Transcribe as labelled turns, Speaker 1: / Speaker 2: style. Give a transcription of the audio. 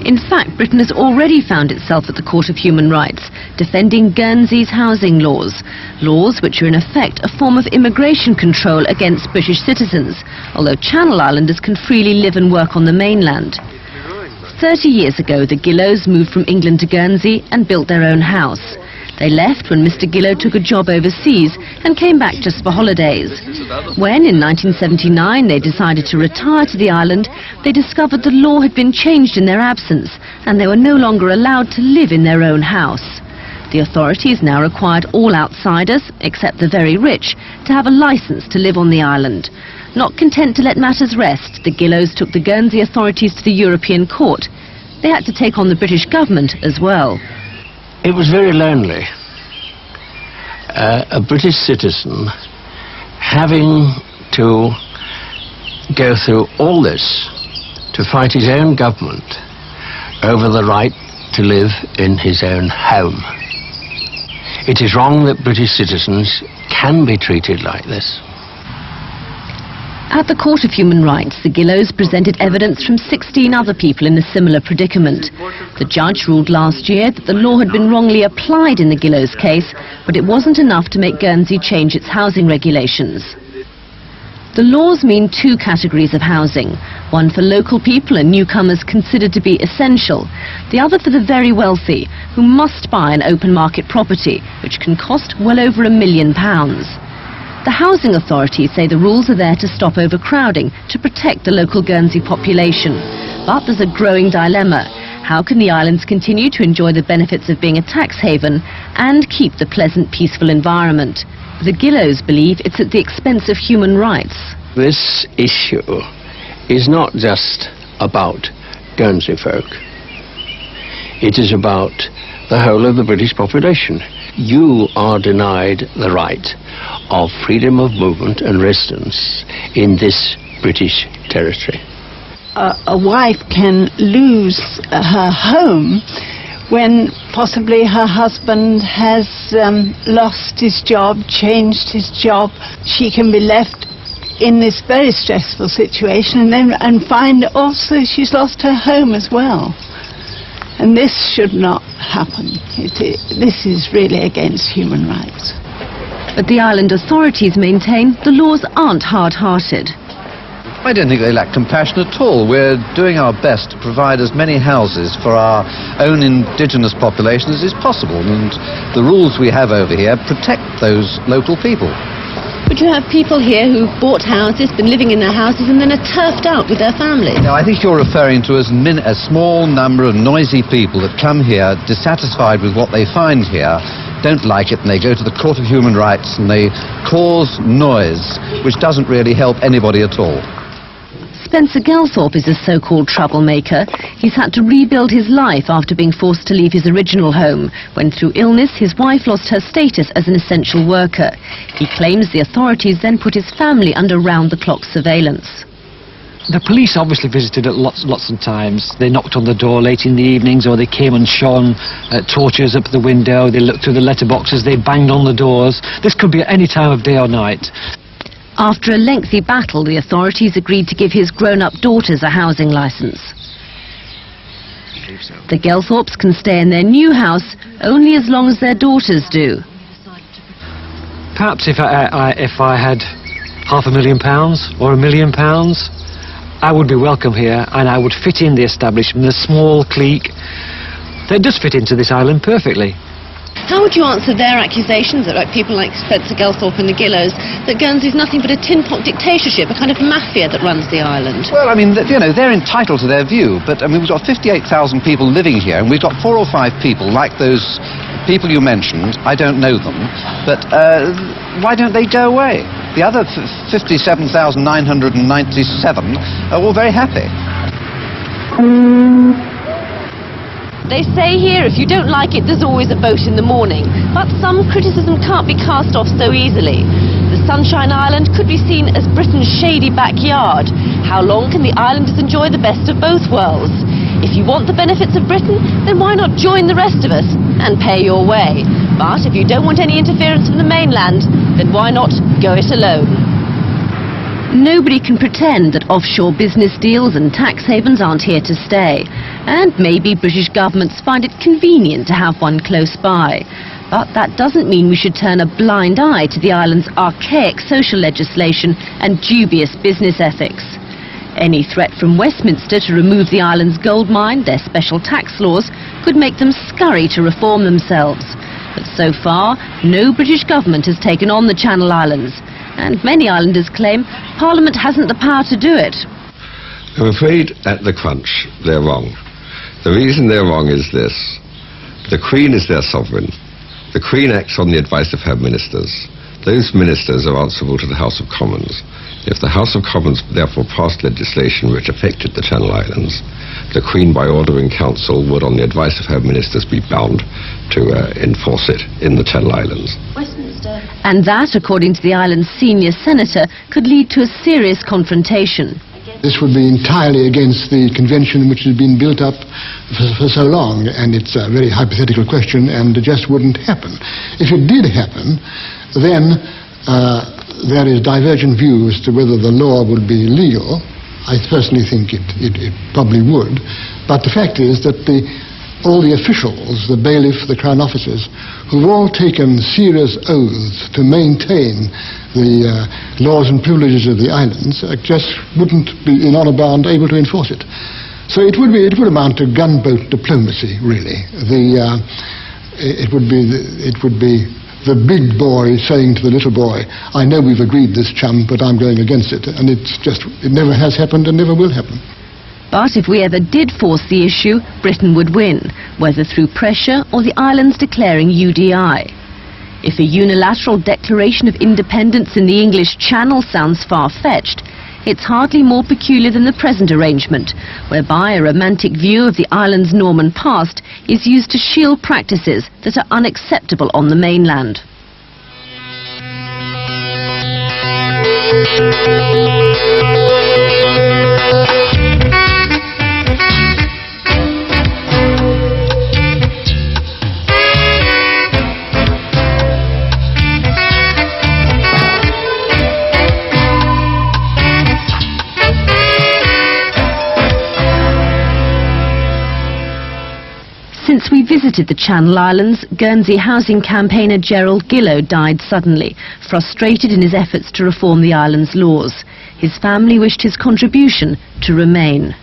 Speaker 1: In fact, Britain has already found itself at the Court of Human Rights, defending Guernsey's housing laws. Laws which are in effect a form of immigration control against British citizens, although Channel Islanders can freely live and work on the mainland. 30 years ago, the Gillows moved from England to Guernsey and built their own house. They left when Mr. Gillow took a job overseas and came back just for holidays. When, in 1979, they decided to retire to the island, they discovered the law had been changed in their absence and they were no longer allowed to live in their own house. The authorities now required all outsiders, except the very rich, to have a licence to live on the island. Not content to let matters rest, the Gillows took the Guernsey authorities to the European Court. They had to take on the British government as well.
Speaker 2: It was very lonely. A British citizen having to go through all this to fight his own government over the right to live in his own home. It is wrong that British citizens can be treated like this.
Speaker 1: At the Court of Human Rights, the Gillows presented evidence from 16 other people in a similar predicament. The judge ruled last year that the law had been wrongly applied in the Gillows case, but it wasn't enough to make Guernsey change its housing regulations. The laws mean two categories of housing, one for local people and newcomers considered to be essential, the other for the very wealthy, who must buy an open market property, which can cost well over £1 million. The housing authorities say the rules are there to stop overcrowding, to protect the local Guernsey population. But there's a growing dilemma. How can the islands continue to enjoy the benefits of being a tax haven and keep the pleasant, peaceful environment? The Gillows believe it's at the expense of human rights.
Speaker 2: This issue is not just about Guernsey folk. It is about the whole of the British population. You are denied the right of freedom of movement and residence in this British territory.
Speaker 3: A wife can lose her home when possibly her husband has lost his job, changed his job. She can be left in this very stressful situation and find also she's lost her home as well. And this should not happen. This is really against human rights.
Speaker 1: But the island authorities maintain the laws aren't hard-hearted.
Speaker 4: I don't think they lack compassion at all. We're doing our best to provide as many houses for our own indigenous population as is possible, and the rules we have over here protect those local people.
Speaker 1: But you have people here who've bought houses, been living in their houses, and then are turfed out with their families.
Speaker 4: Now, I think you're referring to a small number of noisy people that come here dissatisfied with what they find here, don't like it, and they go to the Court of Human Rights and they cause noise, which doesn't really help anybody at all.
Speaker 1: Spencer Gelthorpe is a so-called troublemaker. He's had to rebuild his life after being forced to leave his original home, when through illness his wife lost her status as an essential worker. He claims the authorities then put his family under round-the-clock surveillance.
Speaker 5: The police obviously visited it lots of times. They knocked on the door late in the evenings, or they came and shone torches up the window. They looked through the letterboxes, they banged on the doors. This could be at any time of day or night.
Speaker 1: After a lengthy battle, the authorities agreed to give his grown-up daughters a housing licence. The Gelthorpes can stay in their new house only as long as their daughters do.
Speaker 5: Perhaps if I had £500,000 or £1 million, I would be welcome here and I would fit in the establishment, a small clique. That does fit into this island perfectly.
Speaker 1: How would you answer their accusations, that people like Spencer Gelthorpe and the Gillows, that Guernsey's nothing but a tin-pot dictatorship, a kind of mafia that runs the island?
Speaker 4: Well, I mean, they're entitled to their view, but I mean, we've got 58,000 people living here, and we've got 4 or 5 people like those people you mentioned. I don't know them, but why don't they go away? The other 57,997 are all very happy.
Speaker 1: They say here, if you don't like it, there's always a vote in the morning. But some criticism can't be cast off so easily. The Sunshine Island could be seen as Britain's shady backyard. How long can the islanders enjoy the best of both worlds? If you want the benefits of Britain, then why not join the rest of us and pay your way? But if you don't want any interference from the mainland, then why not go it alone? Nobody can pretend that offshore business deals and tax havens aren't here to stay. And maybe British governments find it convenient to have one close by. But that doesn't mean we should turn a blind eye to the island's archaic social legislation and dubious business ethics. Any threat from Westminster to remove the island's gold mine, their special tax laws, could make them scurry to reform themselves. But so far, no British government has taken on the Channel Islands. And many islanders claim Parliament hasn't the power to do it.
Speaker 6: I'm afraid at the crunch they're wrong. The reason they're wrong is this. The Queen is their sovereign. The Queen acts on the advice of her ministers. Those ministers are answerable to the House of Commons. If the House of Commons therefore passed legislation which affected the Channel Islands, the Queen, by order in council, would, on the advice of her ministers, be bound to enforce it in the Channel Islands.
Speaker 1: And that, according to the island's senior senator, could lead to a serious confrontation.
Speaker 7: This would be entirely against the convention which has been built up for so long, and it's a very hypothetical question and it just wouldn't happen. If it did happen, then there is divergent views as to whether the law would be legal. I personally think it probably would, but the fact is that all the officials, the bailiff, the Crown officers, who've all taken serious oaths to maintain the laws and privileges of the islands, just wouldn't be in honour bound able to enforce it. So it would amount to gunboat diplomacy, really. It would be the big boy saying to the little boy, I know we've agreed this, chum, but I'm going against it. And it never has happened and never will happen.
Speaker 1: But if we ever did force the issue, Britain would win, whether through pressure or the islands declaring UDI. If a unilateral declaration of independence in the English Channel sounds far-fetched, it's hardly more peculiar than the present arrangement, whereby a romantic view of the island's Norman past is used to shield practices that are unacceptable on the mainland. Since we visited the Channel Islands, Guernsey housing campaigner Gerald Gillow died suddenly, frustrated in his efforts to reform the island's laws. His family wished his contribution to remain.